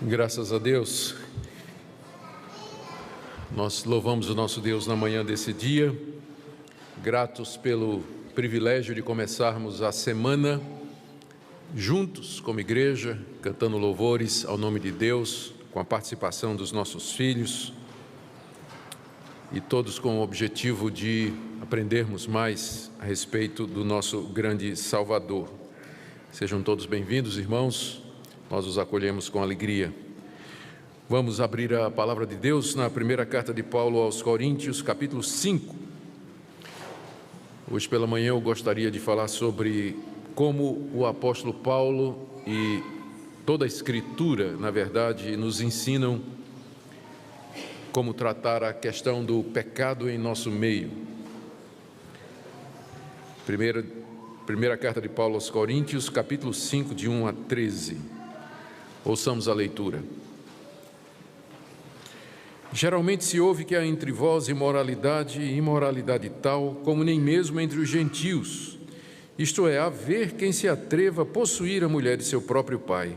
Graças a Deus, nós louvamos o nosso Deus na manhã desse dia, gratos pelo privilégio de começarmos a semana juntos como igreja, cantando louvores ao nome de Deus, com a participação dos nossos filhos e todos com o objetivo de aprendermos mais a respeito do nosso grande Salvador. Sejam todos bem-vindos, irmãos. Nós os acolhemos com alegria. Vamos abrir a palavra de Deus na primeira carta de Paulo aos Coríntios, capítulo 5. Hoje pela manhã eu gostaria de falar sobre como o apóstolo Paulo e toda a Escritura, na verdade, nos ensinam como tratar a questão do pecado em nosso meio. Primeira carta de Paulo aos Coríntios, capítulo 5, de 1 a 13. Ouçamos a leitura. Geralmente se ouve que há entre vós imoralidade e imoralidade tal, como nem mesmo entre os gentios, isto é, haver quem se atreva a possuir a mulher de seu próprio pai.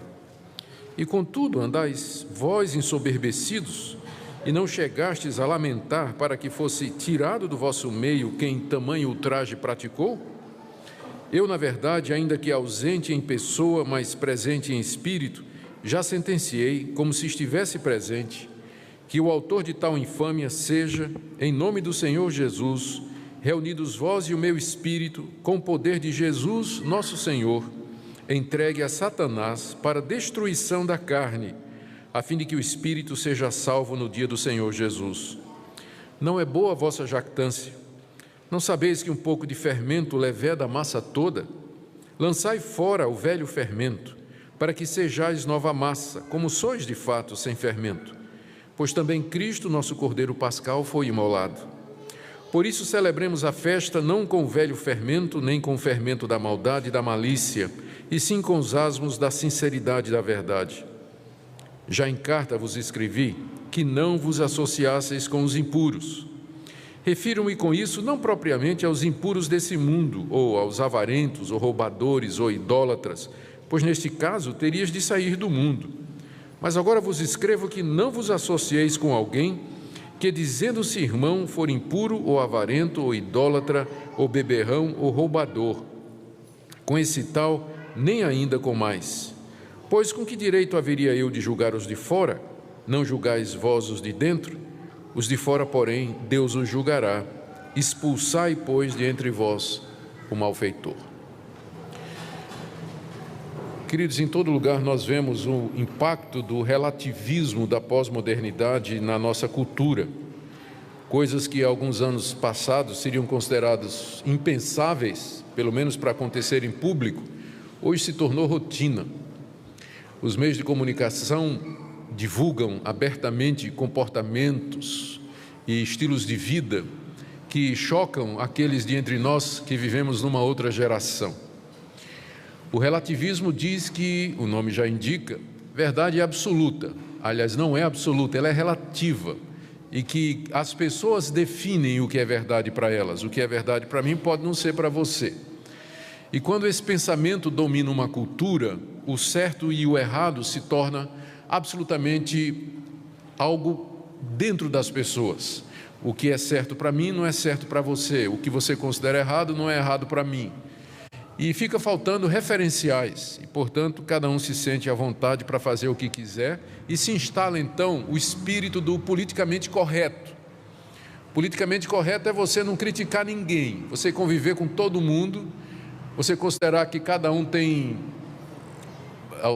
E contudo andais vós ensoberbecidos, e não chegastes a lamentar para que fosse tirado do vosso meio quem tamanho ultraje praticou? Eu, na verdade, ainda que ausente em pessoa, mas presente em espírito, já sentenciei, como se estivesse presente, que o autor de tal infâmia seja, em nome do Senhor Jesus, reunidos vós e o meu espírito, com o poder de Jesus, nosso Senhor, entregue a Satanás para a destruição da carne, a fim de que o espírito seja salvo no dia do Senhor Jesus. Não é boa a vossa jactância? Não sabeis que um pouco de fermento leveda a massa toda? Lançai fora o velho fermento, para que sejais nova massa, como sois de fato sem fermento. Pois também Cristo, nosso Cordeiro Pascal, foi imolado. Por isso celebremos a festa não com o velho fermento, nem com o fermento da maldade e da malícia, e sim com os asmos da sinceridade e da verdade. Já em carta vos escrevi que não vos associasseis com os impuros. Refiro-me com isso não propriamente aos impuros desse mundo, ou aos avarentos, ou roubadores, ou idólatras, pois neste caso terias de sair do mundo. Mas agora vos escrevo que não vos associeis com alguém que, dizendo-se irmão, for impuro, ou avarento, ou idólatra, ou beberrão, ou roubador. Com esse tal, nem ainda com mais. Pois com que direito haveria eu de julgar os de fora? Não julgais vós os de dentro? Os de fora, porém, Deus os julgará. Expulsai, pois, de entre vós o malfeitor. Queridos, em todo lugar nós vemos o impacto do relativismo da pós-modernidade na nossa cultura. Coisas que alguns anos passados seriam consideradas impensáveis, pelo menos para acontecer em público, hoje se tornou rotina. Os meios de comunicação divulgam abertamente comportamentos e estilos de vida que chocam aqueles de entre nós que vivemos numa outra geração. O relativismo diz que, o nome já indica, verdade é absoluta. Aliás, não é absoluta, ela é relativa. E que as pessoas definem o que é verdade para elas. O que é verdade para mim pode não ser para você. E quando esse pensamento domina uma cultura, o certo e o errado se torna absolutamente algo dentro das pessoas. O que é certo para mim não é certo para você. O que você considera errado não é errado para mim. E fica faltando referenciais, e, portanto, cada um se sente à vontade para fazer o que quiser, e se instala, então, o espírito do politicamente correto. Politicamente correto é você não criticar ninguém, você conviver com todo mundo, você considerar que cada um tem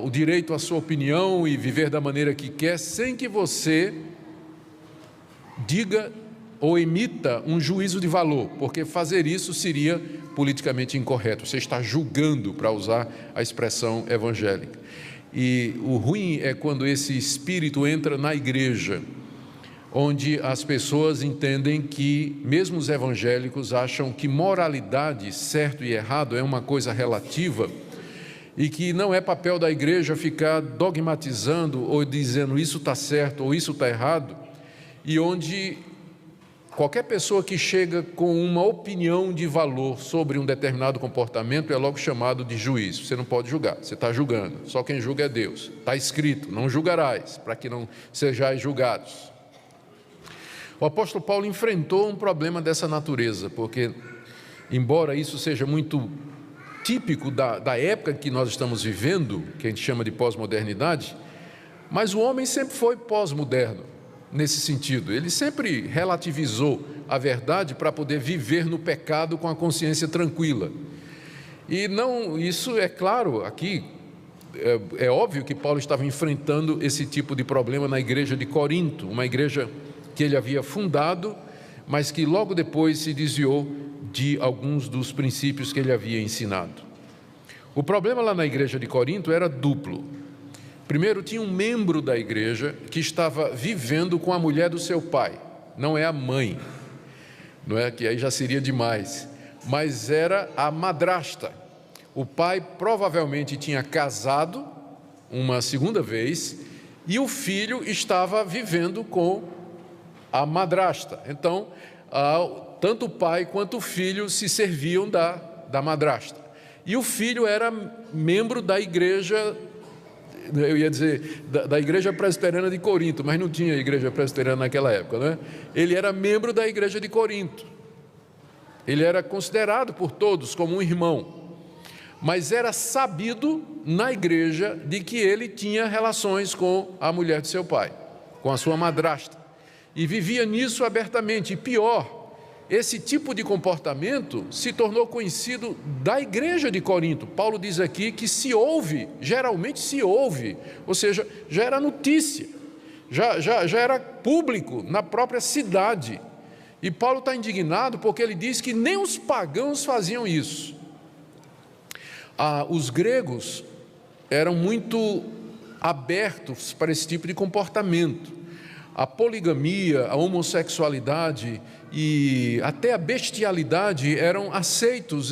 o direito à sua opinião e viver da maneira que quer, sem que você diga ou emita um juízo de valor, porque fazer isso seria politicamente incorreto. Você está julgando, para usar a expressão evangélica. E o ruim é quando esse espírito entra na igreja, onde as pessoas entendem que, mesmo os evangélicos, acham que moralidade, certo e errado, é uma coisa relativa, e que não é papel da igreja ficar dogmatizando ou dizendo isso está certo ou isso está errado, e onde qualquer pessoa que chega com uma opinião de valor sobre um determinado comportamento é logo chamado de juiz. Você não pode julgar, você está julgando. Só quem julga é Deus. Está escrito, não julgarás, para que não sejais julgados. O apóstolo Paulo enfrentou um problema dessa natureza, porque, embora isso seja muito típico da época que nós estamos vivendo, que a gente chama de pós-modernidade, mas o homem sempre foi pós-moderno. Nesse sentido, ele sempre relativizou a verdade para poder viver no pecado com a consciência tranquila. E não, isso é claro aqui, é óbvio que Paulo estava enfrentando esse tipo de problema na igreja de Corinto, uma igreja que ele havia fundado, mas que logo depois se desviou de alguns dos princípios que ele havia ensinado. O problema lá na igreja de Corinto era duplo. Primeiro, tinha um membro da igreja que estava vivendo com a mulher do seu pai. Não é a mãe, não é que aí já seria demais, mas era a madrasta. O pai provavelmente tinha casado uma segunda vez e o filho estava vivendo com a madrasta. Então, tanto o pai quanto o filho se serviam da madrasta. E o filho era membro da igreja, eu ia dizer, da igreja presbiteriana de Corinto, mas não tinha igreja presbiteriana naquela época, né? Ele era membro da igreja de Corinto. Ele era considerado por todos como um irmão, mas era sabido na igreja de que ele tinha relações com a mulher de seu pai, com a sua madrasta, e vivia nisso abertamente. E pior, esse tipo de comportamento se tornou conhecido da igreja de Corinto. Paulo diz aqui que geralmente se ouve, ou seja, já era notícia, já era público na própria cidade. E Paulo está indignado porque ele diz que nem os pagãos faziam isso. Os gregos eram muito abertos para esse tipo de comportamento. A poligamia, a homossexualidade e até a bestialidade eram aceitos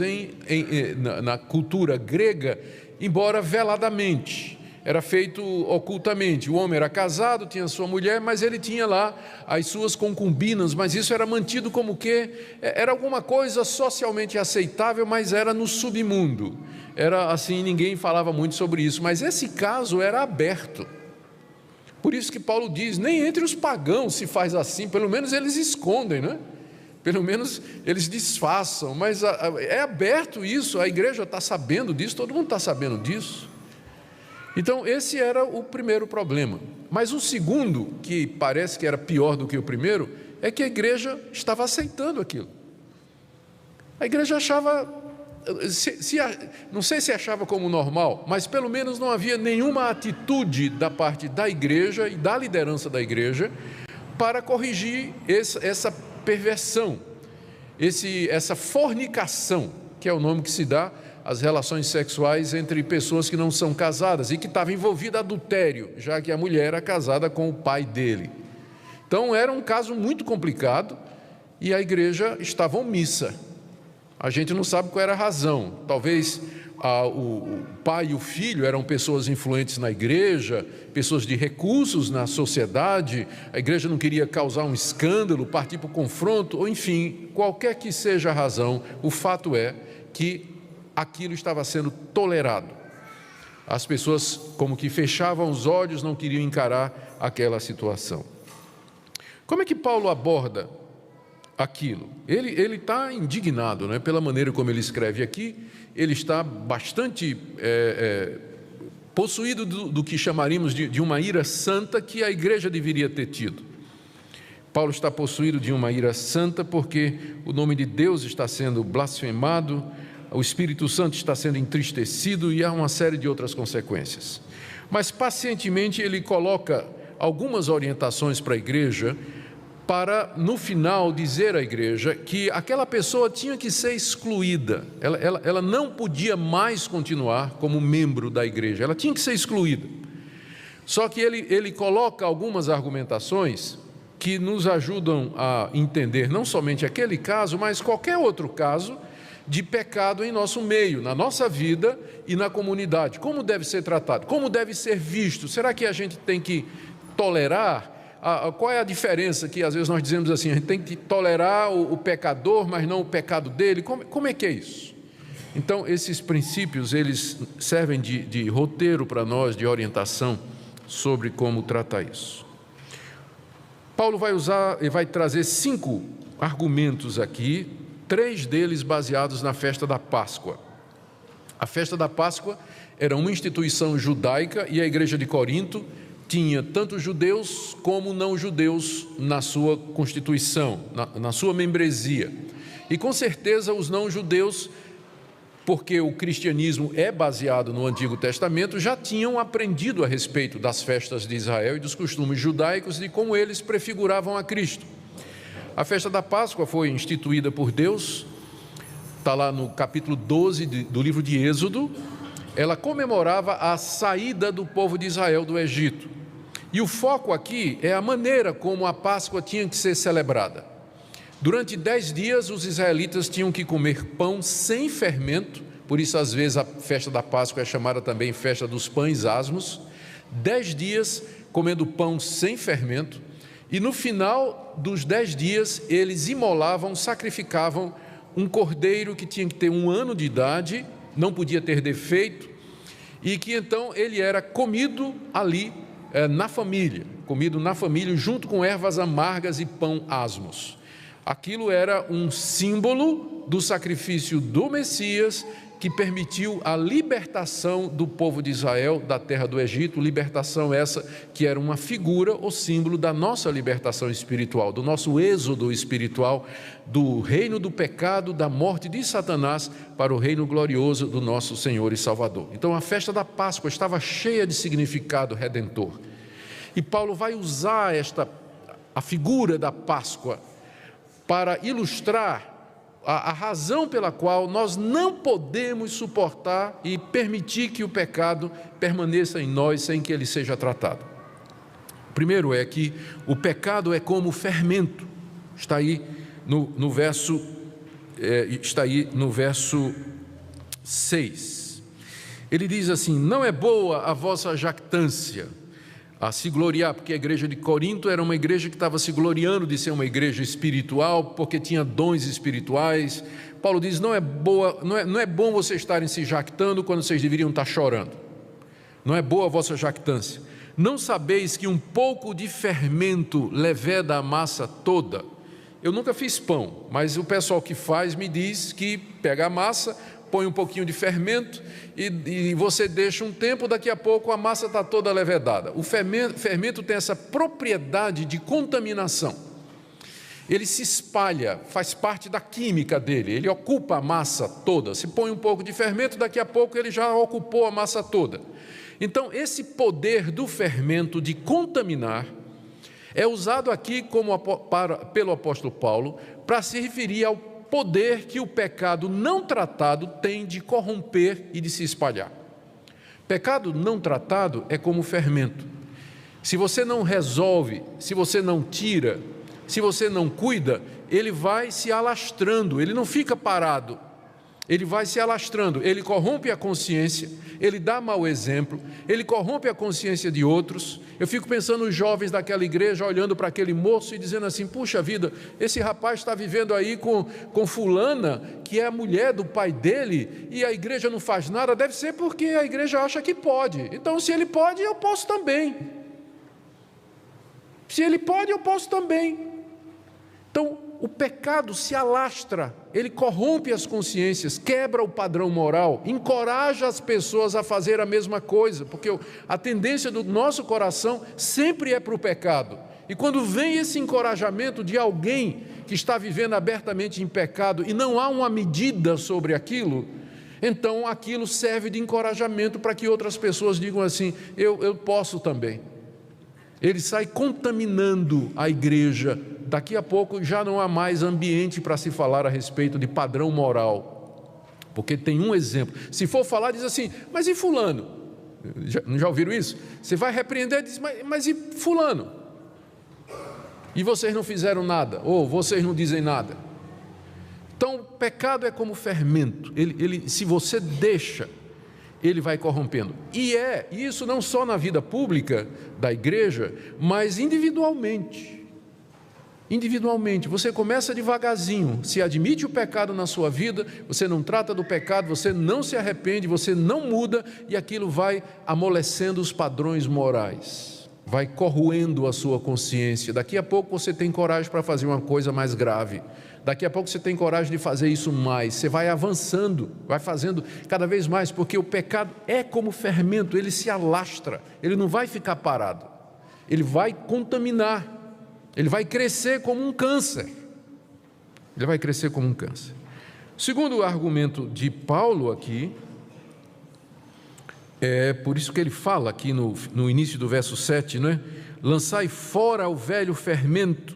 na cultura grega, embora veladamente. Era feito ocultamente. O homem era casado, tinha sua mulher, mas ele tinha lá as suas concubinas, mas isso era mantido como que era alguma coisa socialmente aceitável, mas era no submundo. Era assim, ninguém falava muito sobre isso, mas esse caso era aberto. Por isso que Paulo diz, nem entre os pagãos se faz assim, pelo menos eles escondem, né? Pelo menos eles disfarçam, mas é aberto isso, a igreja está sabendo disso, todo mundo está sabendo disso. Então esse era o primeiro problema. Mas o segundo, que parece que era pior do que o primeiro, é que a igreja estava aceitando aquilo. A igreja achava, não sei se achava como normal, mas pelo menos não havia nenhuma atitude da parte da igreja e da liderança da igreja para corrigir essa perversão, essa fornicação, que é o nome que se dá às relações sexuais entre pessoas que não são casadas e que estava envolvida adultério, já que a mulher era casada com o pai dele. Então era um caso muito complicado e a igreja estava omissa. A gente não sabe qual era a razão. Talvez o pai e o filho eram pessoas influentes na igreja, pessoas de recursos na sociedade, a igreja não queria causar um escândalo, partir para o confronto, ou enfim, qualquer que seja a razão, o fato é que aquilo estava sendo tolerado. As pessoas como que fechavam os olhos, não queriam encarar aquela situação. Como é que Paulo aborda aquilo? Ele está indignado, né, pela maneira como ele escreve aqui. Ele está bastante possuído do que chamaríamos de uma ira santa que a igreja deveria ter tido. Paulo está possuído de uma ira santa porque o nome de Deus está sendo blasfemado, o Espírito Santo está sendo entristecido e há uma série de outras consequências. Mas pacientemente ele coloca algumas orientações para a igreja, para no final dizer à igreja que aquela pessoa tinha que ser excluída, ela não podia mais continuar como membro da igreja, ela tinha que ser excluída. Só que ele coloca algumas argumentações que nos ajudam a entender não somente aquele caso, mas qualquer outro caso de pecado em nosso meio, na nossa vida e na comunidade. Como deve ser tratado? Como deve ser visto? Será que a gente tem que tolerar qual é a diferença que às vezes nós dizemos assim, a gente tem que tolerar o pecador, mas não o pecado dele? Como é que é isso? Então, esses princípios, eles servem de roteiro para nós, de orientação sobre como tratar isso. Paulo vai trazer 5 argumentos aqui, 3 deles baseados na festa da Páscoa. A festa da Páscoa era uma instituição judaica e a igreja de Corinto tinha tanto judeus como não judeus na sua constituição, na sua membresia. E com certeza os não judeus, porque o cristianismo é baseado no Antigo Testamento, já tinham aprendido a respeito das festas de Israel e dos costumes judaicos e como eles prefiguravam a Cristo. A festa da Páscoa foi instituída por Deus, está lá no capítulo 12 do livro de Êxodo. Ela comemorava a saída do povo de Israel do Egito. E o foco aqui é a maneira como a Páscoa tinha que ser celebrada. Durante 10 dias, os israelitas tinham que comer pão sem fermento, por isso, às vezes, a festa da Páscoa é chamada também festa dos pães asmos. 10 dias comendo pão sem fermento, e no final dos 10 dias, eles imolavam, sacrificavam um cordeiro que tinha que ter 1 ano de idade, não podia ter defeito, e que então ele era comido ali na família, junto com ervas amargas e pão asmos. Aquilo era um símbolo do sacrifício do Messias, que permitiu a libertação do povo de Israel da terra do Egito, libertação essa que era uma figura ou símbolo da nossa libertação espiritual, do nosso êxodo espiritual, do reino do pecado, da morte de Satanás, para o reino glorioso do nosso Senhor e Salvador. Então a festa da Páscoa estava cheia de significado redentor. E Paulo vai usar a figura da Páscoa para ilustrar a razão pela qual nós não podemos suportar e permitir que o pecado permaneça em nós sem que ele seja tratado. Primeiro é que o pecado é como fermento, está aí no verso 6. Ele diz assim: não é boa a vossa jactância, a se gloriar, porque a igreja de Corinto era uma igreja que estava se gloriando de ser uma igreja espiritual, porque tinha dons espirituais. Paulo diz: não é bom vocês estarem se jactando quando vocês deveriam estar chorando. Não é boa a vossa jactância. Não sabeis que um pouco de fermento leveda a massa toda? Eu nunca fiz pão, mas o pessoal que faz me diz que pega a massa, põe um pouquinho de fermento e você deixa um tempo, daqui a pouco a massa está toda levedada. O fermento tem essa propriedade de contaminação. Ele se espalha, faz parte da química dele, ele ocupa a massa toda. Se põe um pouco de fermento, daqui a pouco ele já ocupou a massa toda. Então, esse poder do fermento de contaminar é usado aqui pelo apóstolo Paulo para se referir ao poder que o pecado não tratado tem de corromper e de se espalhar. Pecado não tratado é como fermento. Se você não resolve, se você não tira, se você não cuida, ele vai se alastrando, ele não fica parado. Ele vai se alastrando, ele corrompe a consciência, ele dá mau exemplo, ele corrompe a consciência de outros. Eu fico pensando nos jovens daquela igreja, olhando para aquele moço e dizendo assim: puxa vida, esse rapaz está vivendo aí com fulana, que é a mulher do pai dele, e a igreja não faz nada. Deve ser porque a igreja acha que pode. Então, se ele pode, eu posso também. Se ele pode, eu posso também. Então, o pecado se alastra, ele corrompe as consciências, quebra o padrão moral, encoraja as pessoas a fazer a mesma coisa, porque a tendência do nosso coração sempre é para o pecado. E quando vem esse encorajamento de alguém que está vivendo abertamente em pecado e não há uma medida sobre aquilo, então aquilo serve de encorajamento para que outras pessoas digam assim: eu posso também. Ele sai contaminando a igreja. Daqui a pouco já não há mais ambiente para se falar a respeito de padrão moral. Porque tem um exemplo. Se for falar, diz assim: mas e fulano? Já ouviram isso? Você vai repreender e diz: mas e fulano? E vocês não fizeram nada? Ou vocês não dizem nada? Então, o pecado é como fermento. Se você deixa, ele vai corrompendo. E isso não só na vida pública da igreja, mas individualmente. Individualmente, você começa devagarzinho, se admite o pecado na sua vida, você não trata do pecado, você não se arrepende, você não muda, e aquilo vai amolecendo os padrões morais, vai corroendo a sua consciência. Daqui a pouco você tem coragem para fazer uma coisa mais grave, daqui a pouco você tem coragem de fazer isso mais, você vai avançando, vai fazendo cada vez mais, porque o pecado é como fermento, ele se alastra, ele não vai ficar parado, ele vai contaminar, ele vai crescer como um câncer. Ele vai crescer como um câncer. Segundo o argumento de Paulo aqui, é por isso que ele fala aqui no início do verso 7, não é? Lançai fora o velho fermento,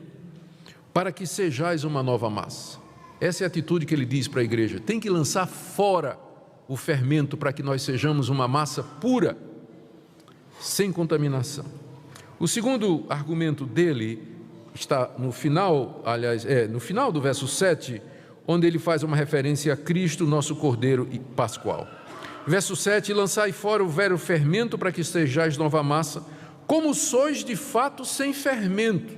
para que sejais uma nova massa. Essa é a atitude que ele diz para a igreja. Tem que lançar fora o fermento para que nós sejamos uma massa pura, sem contaminação. O segundo argumento dele está no final, no final do verso 7, onde ele faz uma referência a Cristo, nosso Cordeiro Pascual. Verso 7, lançai fora o velho fermento para que sejais nova massa, como sois de fato sem fermento.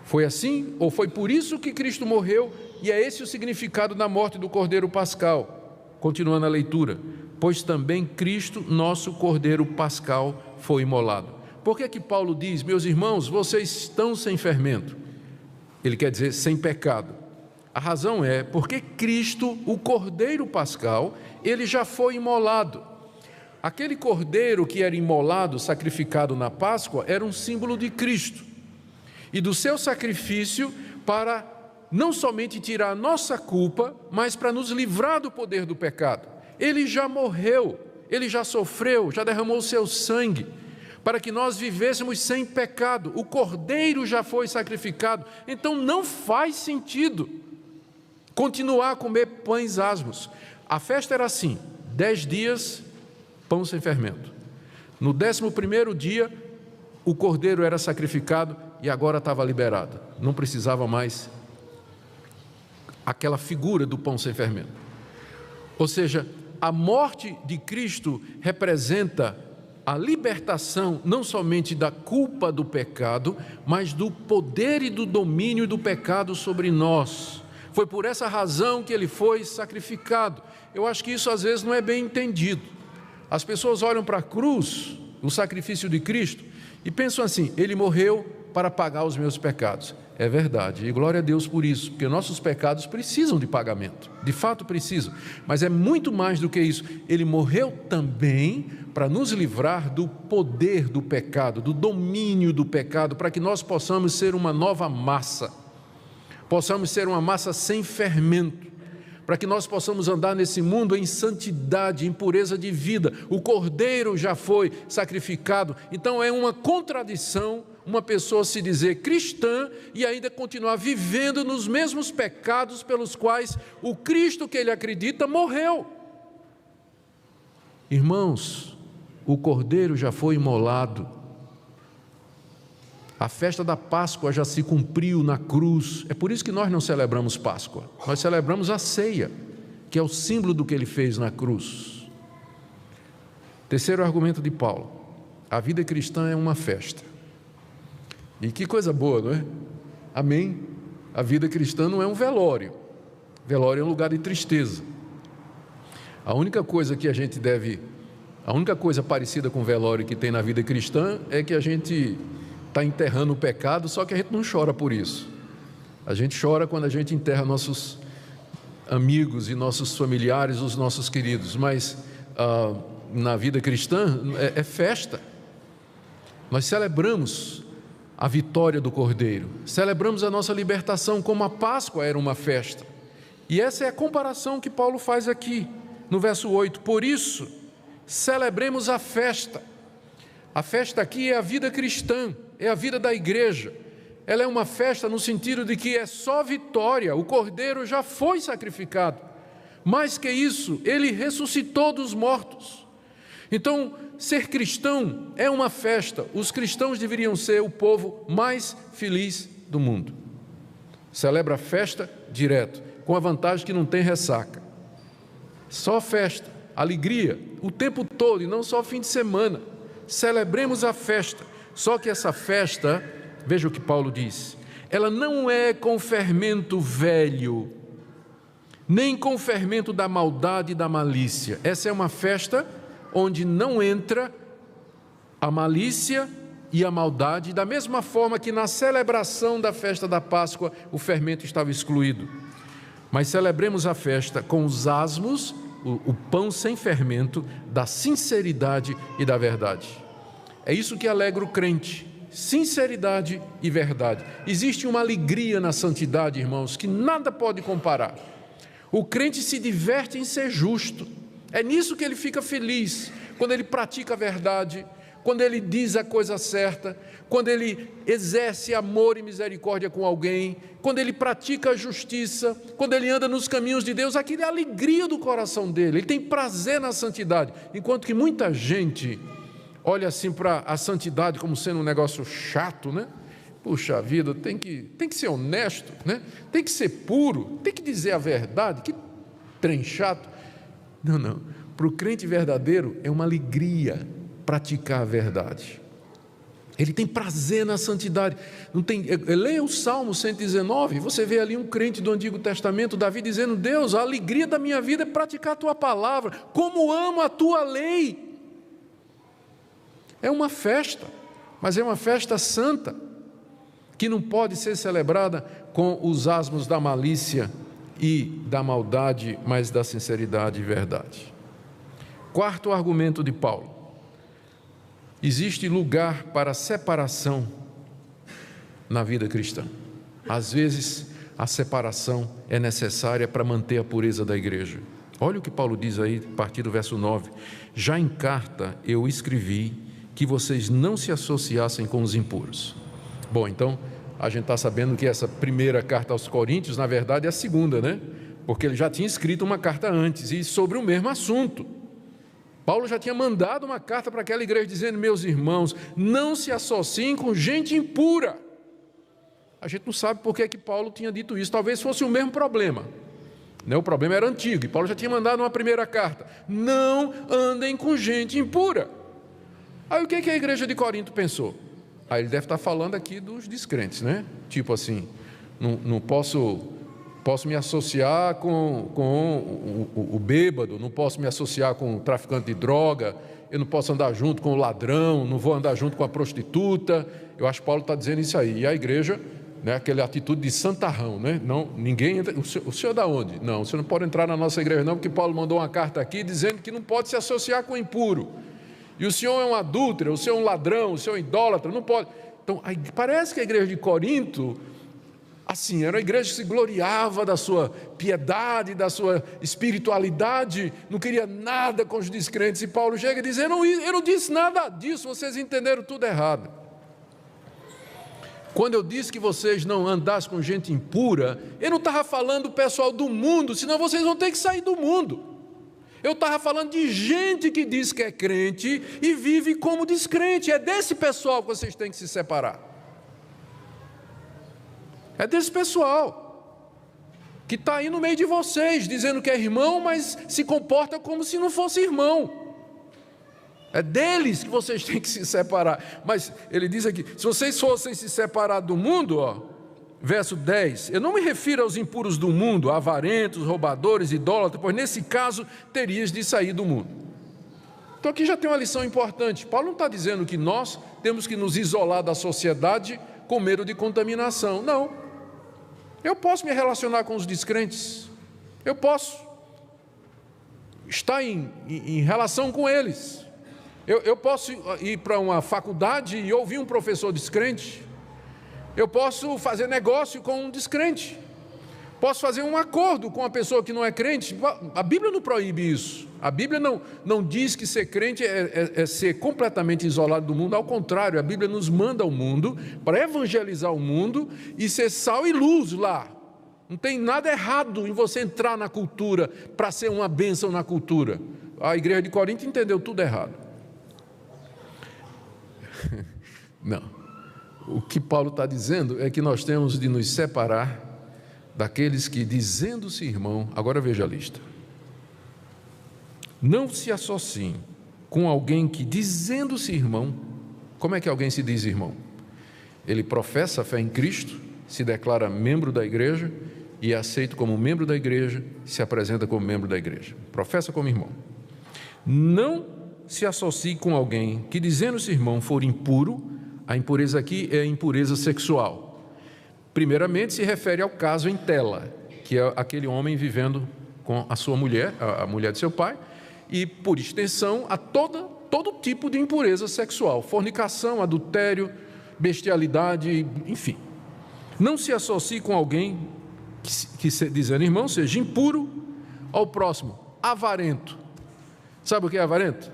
Foi assim, ou foi por isso que Cristo morreu, e é esse o significado da morte do Cordeiro Pascal. Continuando a leitura, pois também Cristo, nosso Cordeiro Pascal, foi imolado. Por que Paulo diz, meus irmãos, vocês estão sem fermento? Ele quer dizer sem pecado. A razão é porque Cristo, o Cordeiro Pascal, ele já foi imolado. Aquele cordeiro que era imolado, sacrificado na Páscoa, era um símbolo de Cristo e do seu sacrifício para não somente tirar a nossa culpa, mas para nos livrar do poder do pecado. Ele já morreu, ele já sofreu, já derramou o seu sangue, para que nós vivêssemos sem pecado. O cordeiro já foi sacrificado, então não faz sentido continuar a comer pães asmos. A festa era assim, 10 dias, pão sem fermento. No 11º dia, o cordeiro era sacrificado e agora estava liberado. Não precisava mais aquela figura do pão sem fermento. Ou seja, a morte de Cristo representa a libertação não somente da culpa do pecado, mas do poder e do domínio do pecado sobre nós. Foi por essa razão que ele foi sacrificado. Eu acho que isso às vezes não é bem entendido. As pessoas olham para a cruz, o sacrifício de Cristo, e pensam assim, ele morreu para pagar os meus pecados. É verdade, e glória a Deus por isso, porque nossos pecados precisam de pagamento, de fato precisam, mas é muito mais do que isso. Ele morreu também para nos livrar do poder do pecado, do domínio do pecado, para que nós possamos ser uma nova massa, possamos ser uma massa sem fermento, para que nós possamos andar nesse mundo em santidade, em pureza de vida. O Cordeiro já foi sacrificado, então é uma contradição uma pessoa se dizer cristã e ainda continuar vivendo nos mesmos pecados pelos quais o Cristo que ele acredita morreu. Irmãos, o Cordeiro já foi imolado. A festa da Páscoa já se cumpriu na cruz. É por isso que nós não celebramos Páscoa. Nós celebramos a ceia, que é o símbolo do que ele fez na cruz. Terceiro argumento de Paulo. A vida cristã é uma festa. E que coisa boa, não é? Amém? A vida cristã não é um velório. Velório é um lugar de tristeza. A única coisa parecida com velório que tem na vida cristã é que a gente está enterrando o pecado, só que a gente não chora por isso. A gente chora quando a gente enterra nossos amigos e nossos familiares, os nossos queridos, mas na vida cristã é festa. Nós celebramos a vitória do Cordeiro, celebramos a nossa libertação, como a Páscoa era uma festa. E essa é a comparação que Paulo faz aqui, no verso 8. Por isso, celebremos a festa. A festa aqui é a vida cristã, é a vida da igreja. Ela é uma festa no sentido de que é só vitória, o Cordeiro já foi sacrificado. Mais que isso, ele ressuscitou dos mortos. Então, ser cristão é uma festa. Os cristãos deveriam ser o povo mais feliz do mundo. Celebra a festa direto, com a vantagem que não tem ressaca. Só festa. alegria o tempo todo e não só fim de semana. Celebremos a festa. Só que essa festa, veja o que Paulo diz, ela não é com fermento velho, nem com fermento da maldade e da malícia. Essa é uma festa onde não entra a malícia e a maldade, da mesma forma que na celebração da festa da Páscoa o fermento estava excluído. Mas celebremos a festa com os asmos, o pão sem fermento, da sinceridade e da verdade. É isso que alegra o crente, sinceridade e verdade. Existe uma alegria na santidade, irmãos, que nada pode comparar. O crente se diverte em ser justo, é nisso que ele fica feliz, quando ele pratica a verdade, quando ele diz a coisa certa, quando ele exerce amor e misericórdia com alguém, quando ele pratica a justiça, quando ele anda nos caminhos de Deus, aquilo é a alegria do coração dele, ele tem prazer na santidade, enquanto que muita gente olha assim para a santidade como sendo um negócio chato, né? Puxa vida, tem que ser honesto, né? Tem que ser puro, tem que dizer a verdade, que trem chato. Não, para o crente verdadeiro é uma alegria praticar a verdade. Ele tem prazer na santidade. Leia o Salmo 119, você vê ali um crente do Antigo Testamento, Davi dizendo: Deus, a alegria da minha vida é praticar a tua palavra, como amo a tua lei. É uma festa, mas é uma festa santa, que não pode ser celebrada com os asmos da malícia e da maldade, mas da sinceridade e verdade. Quarto argumento de Paulo: existe lugar para separação na vida cristã. Às vezes, a separação é necessária para manter a pureza da igreja. Olha o que Paulo diz aí, a partir do verso 9: já em carta eu escrevi que vocês não se associassem com os impuros. Bom, então, a gente está sabendo que essa primeira carta aos Coríntios, na verdade, é a segunda, né? Porque ele já tinha escrito uma carta antes, e sobre o mesmo assunto. Paulo já tinha mandado uma carta para aquela igreja, dizendo: meus irmãos, não se associem com gente impura. A gente não sabe por que Paulo tinha dito isso, talvez fosse o mesmo problema. O problema era antigo, e Paulo já tinha mandado uma primeira carta: não andem com gente impura. Aí o que a igreja de Corinto pensou? Aí ele deve estar falando aqui dos descrentes, né? Tipo assim, não posso me associar com o bêbado, não posso me associar com o traficante de droga, eu não posso andar junto com o ladrão, não vou andar junto com a prostituta. Eu acho que Paulo está dizendo isso aí. E a igreja, né, aquela atitude de santarrão, né? Não, ninguém entra. O senhor da onde? Não, você não pode entrar na nossa igreja não, porque Paulo mandou uma carta aqui dizendo que não pode se associar com o impuro. E o senhor é um adúltero, o senhor é um ladrão, o senhor é um idólatra, não pode. Então, parece que a igreja de Corinto, assim, era uma igreja que se gloriava da sua piedade, da sua espiritualidade, não queria nada com os descrentes. E Paulo chega e diz: eu não disse nada disso, vocês entenderam tudo errado. Quando eu disse que vocês não andassem com gente impura, eu não estava falando do pessoal do mundo, senão vocês vão ter que sair do mundo. Eu estava falando de gente que diz que é crente e vive como descrente. É desse pessoal que vocês têm que se separar. É desse pessoal que está aí no meio de vocês, dizendo que é irmão, mas se comporta como se não fosse irmão. É deles que vocês têm que se separar. Mas ele diz aqui: se vocês fossem se separar do mundo, verso 10, eu não me refiro aos impuros do mundo, avarentos, roubadores, idólatras, pois nesse caso terias de sair do mundo. Então aqui já tem uma lição importante. Paulo não está dizendo que nós temos que nos isolar da sociedade com medo de contaminação. Não. Eu posso me relacionar com os descrentes. Eu posso estar em relação com eles. Eu posso ir para uma faculdade e ouvir um professor descrente. Eu posso fazer negócio com um descrente. Posso fazer um acordo com uma pessoa que não é crente. A Bíblia não proíbe isso. A Bíblia não diz que ser crente é ser completamente isolado do mundo. Ao contrário, a Bíblia nos manda ao mundo para evangelizar o mundo e ser sal e luz lá. Não tem nada errado em você entrar na cultura para ser uma bênção na cultura. A igreja de Corinto entendeu tudo errado. Não. O que Paulo está dizendo é que nós temos de nos separar daqueles que, dizendo-se irmão, agora veja a lista, Não se associem com alguém que, dizendo-se irmão, como é que alguém se diz irmão? Ele professa a fé em Cristo, se declara membro da igreja e é aceito como membro da igreja, se apresenta como membro da igreja. Professa como irmão. Não se associe com alguém que, dizendo-se irmão, for impuro. A impureza aqui é a impureza sexual. Primeiramente, se refere ao caso em tela, que é aquele homem vivendo com a sua mulher, a mulher de seu pai, e, por extensão, a todo tipo de impureza sexual, fornicação, adultério, bestialidade, enfim. Não se associe com alguém que dizendo irmão, seja impuro. Ao próximo, avarento. Sabe o que é avarento?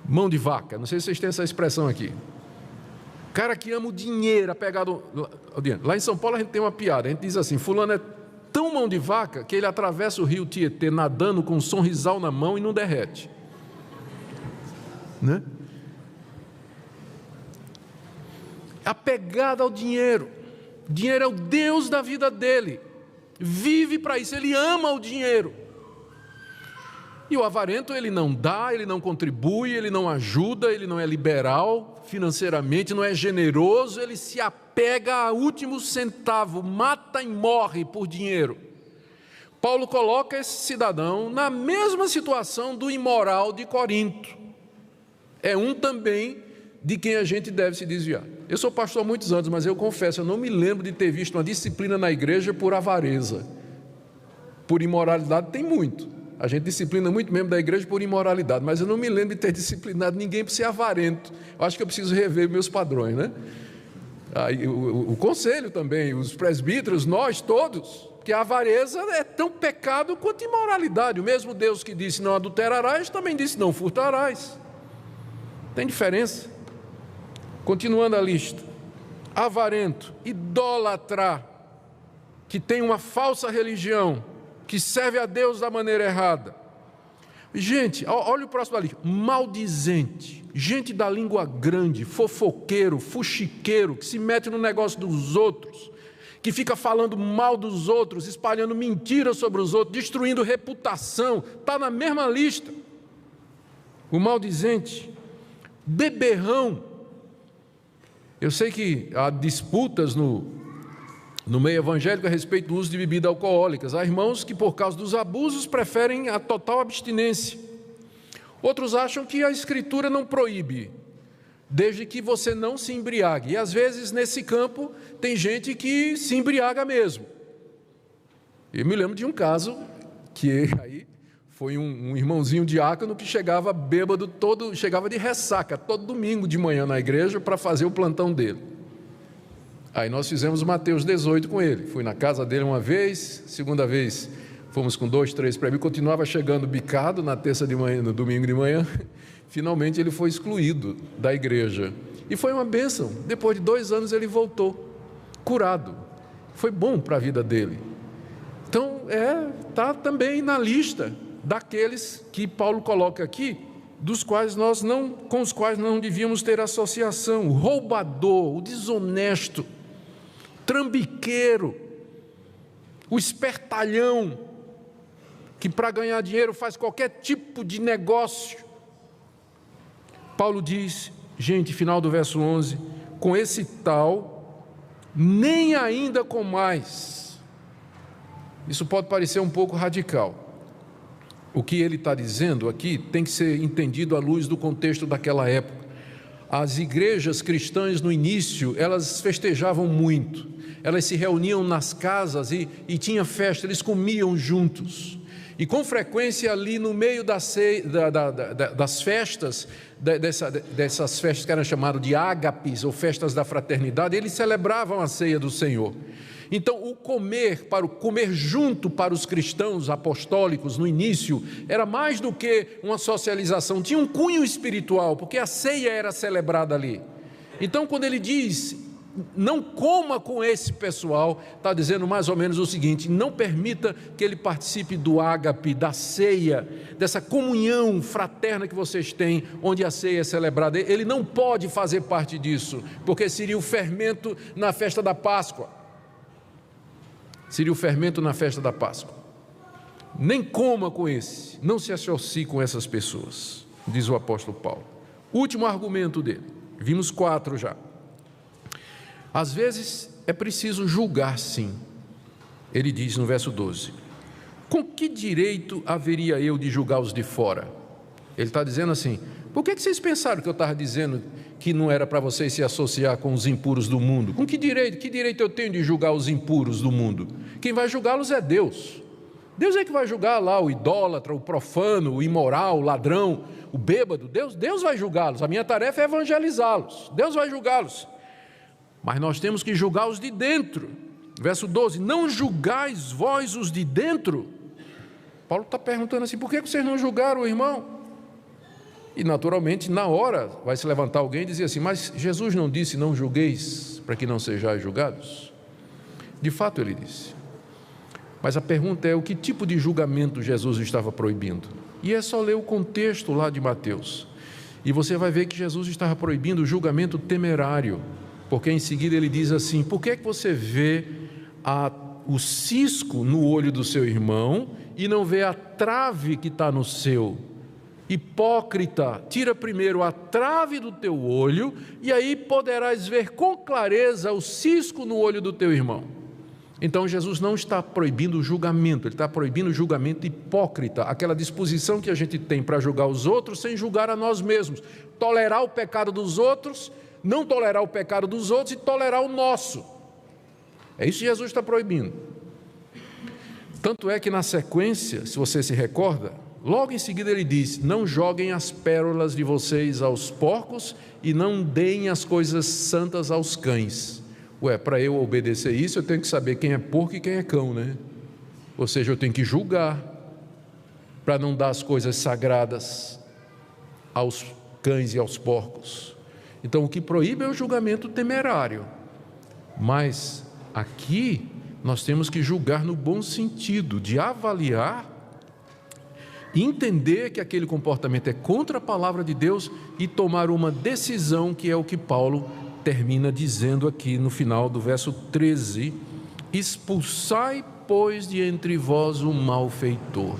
Mão de vaca. Não sei se vocês têm essa expressão aqui. Cara que ama o dinheiro, apegado ao dinheiro. Lá em São Paulo a gente tem uma piada, a gente diz assim: fulano é tão mão de vaca que ele atravessa o rio Tietê nadando com um sonrisal na mão e não derrete. Né? Apegado ao dinheiro. O dinheiro é o Deus da vida dele. Vive para isso, ele ama o dinheiro. E o avarento, ele não dá, ele não contribui, ele não ajuda, ele não é liberal financeiramente, não é generoso, ele se apega ao último centavo, mata e morre por dinheiro. Paulo coloca esse cidadão na mesma situação do imoral de Corinto. É um também de quem a gente deve se desviar. Eu sou pastor há muitos anos, mas eu confesso, eu não me lembro de ter visto uma disciplina na igreja por avareza. Por imoralidade tem muito. A gente disciplina muito membro da igreja por imoralidade, mas eu não me lembro de ter disciplinado ninguém por ser avarento. Eu acho que eu preciso rever meus padrões, né? Aí, o conselho também, os presbíteros, nós todos, que a avareza é tão pecado quanto imoralidade. O mesmo Deus que disse não adulterarás, também disse não furtarás. Tem diferença. Continuando a lista: avarento, idólatra, que tem uma falsa religião, que serve a Deus da maneira errada. Gente, olha o próximo ali: maldizente, gente da língua grande, fofoqueiro, fuxiqueiro, que se mete no negócio dos outros, que fica falando mal dos outros, espalhando mentiras sobre os outros, destruindo reputação, está na mesma lista. O maldizente. Beberrão. Eu sei que há disputas no meio evangélico a respeito do uso de bebidas alcoólicas. Há irmãos que, por causa dos abusos, preferem a total abstinência. Outros acham que a Escritura não proíbe, desde que você não se embriague. E, às vezes, nesse campo, tem gente que se embriaga mesmo. Eu me lembro de um caso que aí foi um irmãozinho diácono que chegava bêbado, chegava de ressaca, todo domingo de manhã na igreja para fazer o plantão dele. Aí nós fizemos Mateus 18 com ele. Fui na casa dele uma vez, segunda vez fomos com 2, 3 para mim, continuava chegando bicado na terça de manhã, no domingo de manhã. Finalmente ele foi excluído da igreja. E foi uma bênção. Depois de 2 anos ele voltou, curado. Foi bom para a vida dele. Então, está também na lista daqueles que Paulo coloca aqui, com os quais não devíamos ter associação: o roubador, o desonesto, trambiqueiro, o espertalhão, que para ganhar dinheiro faz qualquer tipo de negócio. Paulo diz, gente, final do verso 11, com esse tal, nem ainda com mais. Isso pode parecer um pouco radical. O que ele está dizendo aqui tem que ser entendido à luz do contexto daquela época. As igrejas cristãs no início, elas festejavam muito, elas se reuniam nas casas e tinha festa, eles comiam juntos. E com frequência ali no meio das festas, dessas festas que eram chamadas de ágapes, ou festas da fraternidade, eles celebravam a ceia do Senhor. Então, o comer junto para os cristãos apostólicos no início, era mais do que uma socialização, tinha um cunho espiritual, porque a ceia era celebrada ali. Então, quando ele diz, não coma com esse pessoal, está dizendo mais ou menos o seguinte: não permita que ele participe do ágape, da ceia, dessa comunhão fraterna que vocês têm, onde a ceia é celebrada. Ele não pode fazer parte disso, porque seria o fermento na festa da Páscoa. Seria o fermento na festa da Páscoa. nem coma com esse, não se associe com essas pessoas, diz o apóstolo Paulo. Último argumento dele, vimos 4 já. Às vezes é preciso julgar, sim. Ele diz no verso 12: com que direito haveria eu de julgar os de fora? Ele está dizendo assim: por que vocês pensaram que eu estava dizendo que não era para vocês se associar com os impuros do mundo? Com que direito eu tenho de julgar os impuros do mundo? Quem vai julgá-los é Deus. Deus é que vai julgar lá o idólatra, o profano, o imoral, o ladrão, o bêbado. Deus vai julgá-los. A minha tarefa é evangelizá-los. Deus vai julgá-los. Mas nós temos que julgar os de dentro. Verso 12: não julgais vós os de dentro? Paulo está perguntando assim: por que vocês não julgaram o irmão? E naturalmente, na hora, vai se levantar alguém e dizer assim: mas Jesus não disse não julgueis para que não sejais julgados? De fato ele disse. Mas a pergunta é: o que tipo de julgamento Jesus estava proibindo? E é só ler o contexto lá de Mateus. E você vai ver que Jesus estava proibindo o julgamento temerário. Porque em seguida ele diz assim: por que você vê o cisco no olho do seu irmão e não vê a trave que está no seu? Hipócrita, tira primeiro a trave do teu olho, e aí poderás ver com clareza o cisco no olho do teu irmão. Então Jesus não está proibindo o julgamento, ele está proibindo o julgamento hipócrita, aquela disposição que a gente tem para julgar os outros sem julgar a nós mesmos, tolerar o pecado dos outros, não tolerar o pecado dos outros e tolerar o nosso. É isso que Jesus está proibindo. Tanto é que na sequência, se você se recorda, logo em seguida ele diz: não joguem as pérolas de vocês aos porcos e não deem as coisas santas aos cães. Para eu obedecer isso, eu tenho que saber quem é porco e quem é cão, né? Ou seja, eu tenho que julgar para não dar as coisas sagradas aos cães e aos porcos. Então, o que proíbe é o julgamento temerário. Mas aqui nós temos que julgar no bom sentido, de avaliar e entender que aquele comportamento é contra a palavra de Deus e tomar uma decisão, que é o que Paulo termina dizendo aqui no final do verso 13: expulsai, pois, de entre vós o malfeitor.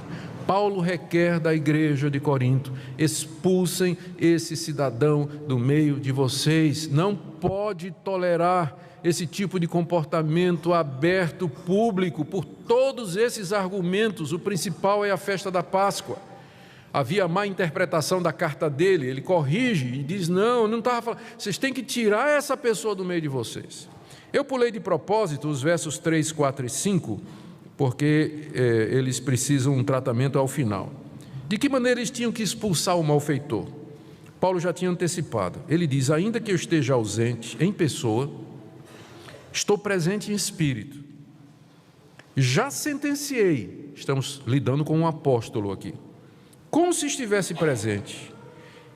Paulo requer da igreja de Corinto: expulsem esse cidadão do meio de vocês. Não pode tolerar esse tipo de comportamento aberto, público, por todos esses argumentos. O principal é a festa da Páscoa. Havia má interpretação da carta dele, ele corrige e diz: não estava falando, vocês têm que tirar essa pessoa do meio de vocês. Eu pulei de propósito os versos 3, 4 e 5, porque eles precisam um tratamento ao final. De que maneira eles tinham que expulsar o malfeitor? Paulo já tinha antecipado. Ele diz: ainda que eu esteja ausente em pessoa, estou presente em espírito. Já sentenciei, estamos lidando com um apóstolo aqui, como se estivesse presente,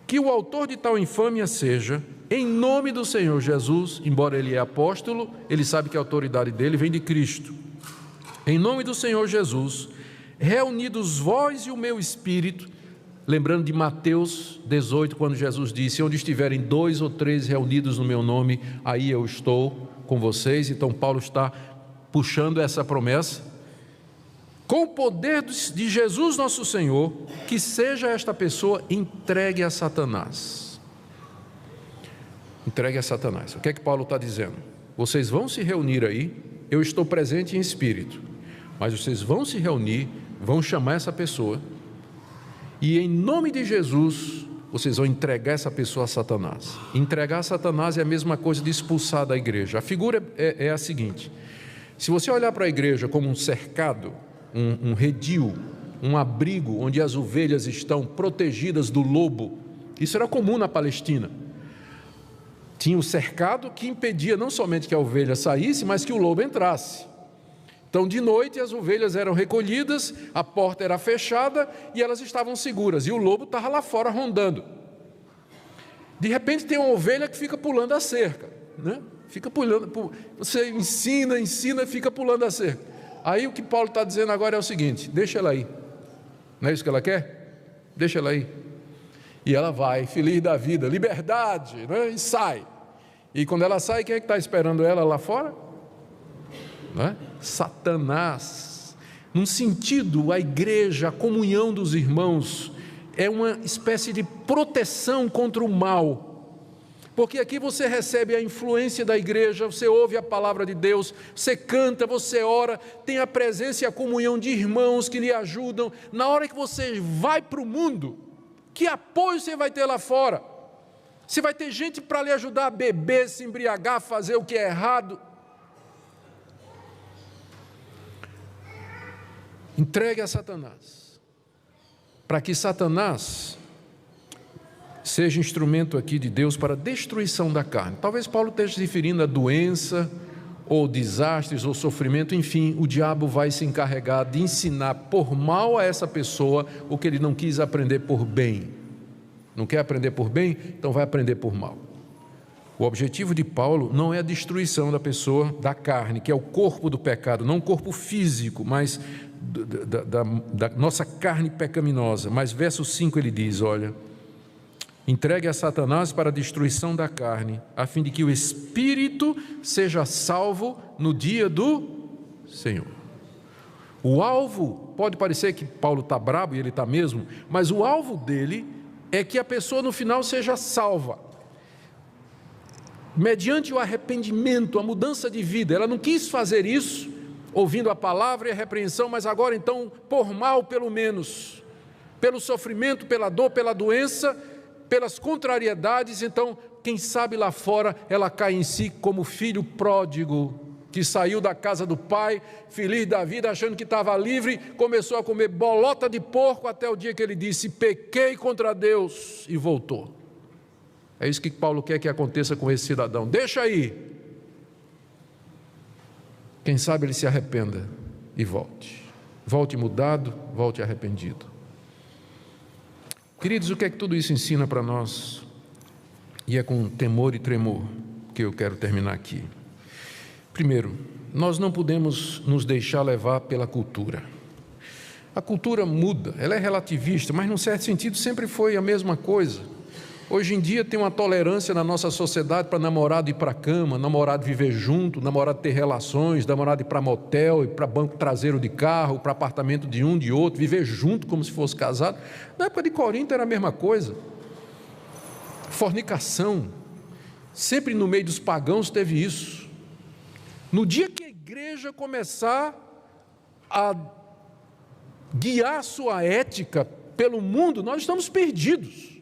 que o autor de tal infâmia seja, em nome do Senhor Jesus, embora ele é apóstolo, ele sabe que a autoridade dele vem de Cristo. Em nome do Senhor Jesus, reunidos vós e o meu espírito, lembrando de Mateus 18, quando Jesus disse: onde estiverem 2 ou 3 reunidos no meu nome, aí eu estou com vocês. Então Paulo está puxando essa promessa. Com o poder de Jesus nosso Senhor, que seja esta pessoa entregue a Satanás. Entregue a Satanás. O que é que Paulo está dizendo? Vocês vão se reunir aí, eu estou presente em espírito, mas vocês vão se reunir, vão chamar essa pessoa, e em nome de Jesus, vocês vão entregar essa pessoa a Satanás. Entregar a Satanás é a mesma coisa de expulsar da igreja. A figura é a seguinte: se você olhar para a igreja como um cercado, um redil, um abrigo onde as ovelhas estão protegidas do lobo, isso era comum na Palestina. Tinha o cercado que impedia não somente que a ovelha saísse, mas que o lobo entrasse. Então, de noite, as ovelhas eram recolhidas, a porta era fechada e elas estavam seguras, e o lobo estava lá fora rondando. De repente tem uma ovelha que fica pulando a cerca, né? Fica pulando, você ensina, fica pulando a cerca. Aí o que Paulo está dizendo agora é o seguinte: deixa ela aí. Não é isso que ela quer? Deixa ela aí. E ela vai, feliz da vida, liberdade, né? E sai. E quando ela sai, quem é que está esperando ela lá fora? Não é? Satanás. Num sentido, a igreja, a comunhão dos irmãos, é uma espécie de proteção contra o mal. Porque aqui você recebe a influência da igreja, você ouve a palavra de Deus, você canta, você ora, tem a presença e a comunhão de irmãos que lhe ajudam. Na hora que você vai para o mundo, que apoio você vai ter lá fora? Você vai ter gente para lhe ajudar a beber, se embriagar, fazer o que é errado. Entregue a Satanás, para que Satanás seja instrumento aqui de Deus para a destruição da carne. Talvez Paulo esteja se referindo a doença, ou desastres, ou sofrimento, enfim, o diabo vai se encarregar de ensinar por mal a essa pessoa o que ele não quis aprender por bem. Não quer aprender por bem? Então vai aprender por mal. O objetivo de Paulo não é a destruição da pessoa, da carne, que é o corpo do pecado, não o corpo físico, mas da nossa carne pecaminosa. Mas verso 5 ele diz, olha: entregue a Satanás para a destruição da carne, a fim de que o espírito seja salvo no dia do Senhor. O alvo, pode parecer que Paulo está brabo, e ele está mesmo, mas o alvo dele é que a pessoa no final seja salva, mediante o arrependimento, a mudança de vida. Ela não quis fazer isso, ouvindo a palavra e a repreensão, mas agora então, por mal pelo menos, pelo sofrimento, pela dor, pela doença, pelas contrariedades, então, quem sabe lá fora, ela cai em si como filho pródigo, que saiu da casa do pai, feliz da vida, achando que estava livre, começou a comer bolota de porco, até o dia que ele disse, pequei contra Deus, e voltou. É isso que Paulo quer que aconteça com esse cidadão. Deixa aí. Quem sabe ele se arrependa e volte. Volte mudado, volte arrependido. Queridos, o que é que tudo isso ensina para nós? E é com temor e tremor que eu quero terminar aqui. Primeiro, nós não podemos nos deixar levar pela cultura. A cultura muda, ela é relativista, mas num certo sentido sempre foi a mesma coisa. Hoje em dia tem uma tolerância na nossa sociedade para namorado ir para a cama, namorado viver junto, namorado ter relações, namorado ir para motel, ir para banco traseiro de carro, para apartamento de um, de outro, viver junto como se fosse casado. Na época de Corinto era a mesma coisa. Fornicação, sempre no meio dos pagãos teve isso. No dia que a igreja começar a guiar sua ética pelo mundo, nós estamos perdidos.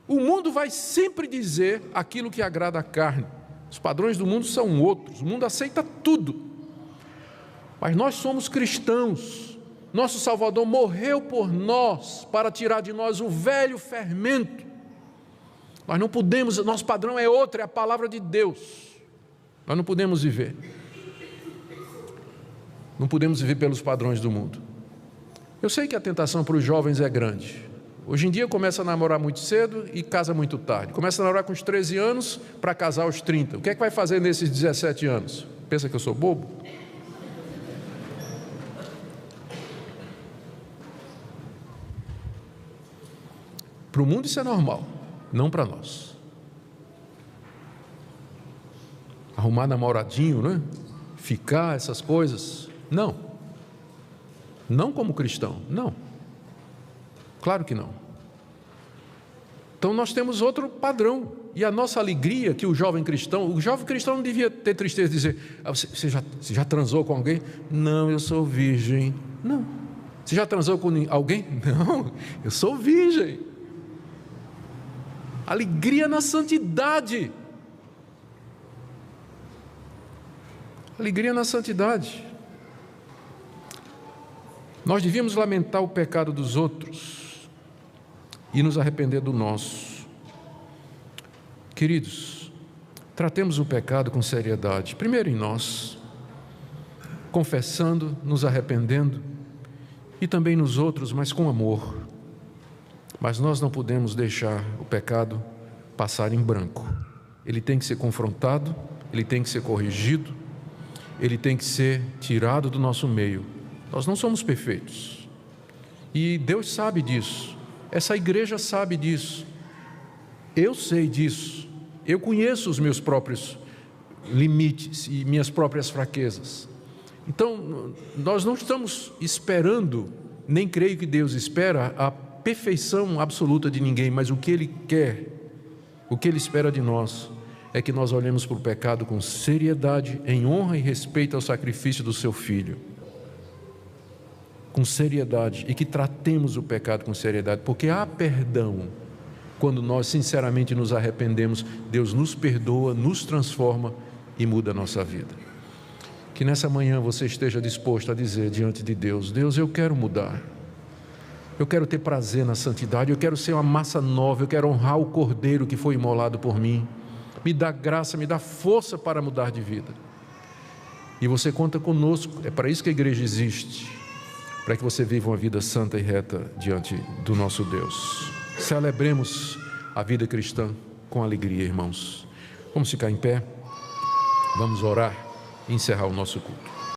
O mundo vai sempre dizer aquilo que agrada a carne. Os padrões do mundo são outros, o mundo aceita tudo. Mas nós somos cristãos, nosso Salvador morreu por nós, para tirar de nós o velho fermento. Nós não podemos, nosso padrão é outro, é a palavra de Deus. Nós não podemos viver. Não podemos viver pelos padrões do mundo. Eu sei que a tentação para os jovens é grande. Hoje em dia começa a namorar muito cedo e casa muito tarde. Começa a namorar com os 13 anos para casar aos 30. O que é que vai fazer nesses 17 anos? Pensa que eu sou bobo? Para o mundo isso é normal, não para nós. Arrumar namoradinho, né? Ficar, essas coisas. Não. Não como cristão, não. Claro que não. Então nós temos outro padrão. E a nossa alegria que o jovem cristão não devia ter tristeza de dizer, você já transou com alguém? Não, eu sou virgem. Não. Você já transou com alguém? Não, eu sou virgem. Alegria na santidade. Alegria na santidade. Nós devíamos lamentar o pecado dos outros e nos arrepender do nosso. Queridos, tratemos o pecado com seriedade, primeiro em nós, confessando, nos arrependendo, e também nos outros, mas com amor. Mas nós não podemos deixar o pecado passar em branco. Ele tem que ser confrontado, ele tem que ser corrigido, ele tem que ser tirado do nosso meio. Nós não somos perfeitos. E Deus sabe disso. Essa igreja sabe disso. Eu sei disso. Eu conheço os meus próprios limites e minhas próprias fraquezas. Então, nós não estamos esperando, nem creio que Deus espera a perfeição absoluta de ninguém, mas o que Ele quer, o que Ele espera de nós, é que nós olhemos para o pecado com seriedade, em honra e respeito ao sacrifício do Seu Filho. Com seriedade, e que tratemos o pecado com seriedade, porque há perdão. Quando nós sinceramente nos arrependemos, Deus nos perdoa, nos transforma e muda a nossa vida. Que nessa manhã você esteja disposto a dizer diante de Deus: Deus, eu quero mudar, eu quero ter prazer na santidade, eu quero ser uma massa nova, eu quero honrar o Cordeiro que foi imolado por mim. Me dá graça, me dá força para mudar de vida. E você conta conosco, é para isso que a igreja existe, para que você viva uma vida santa e reta diante do nosso Deus. Celebremos a vida cristã com alegria, irmãos. Vamos ficar em pé, vamos orar e encerrar o nosso culto.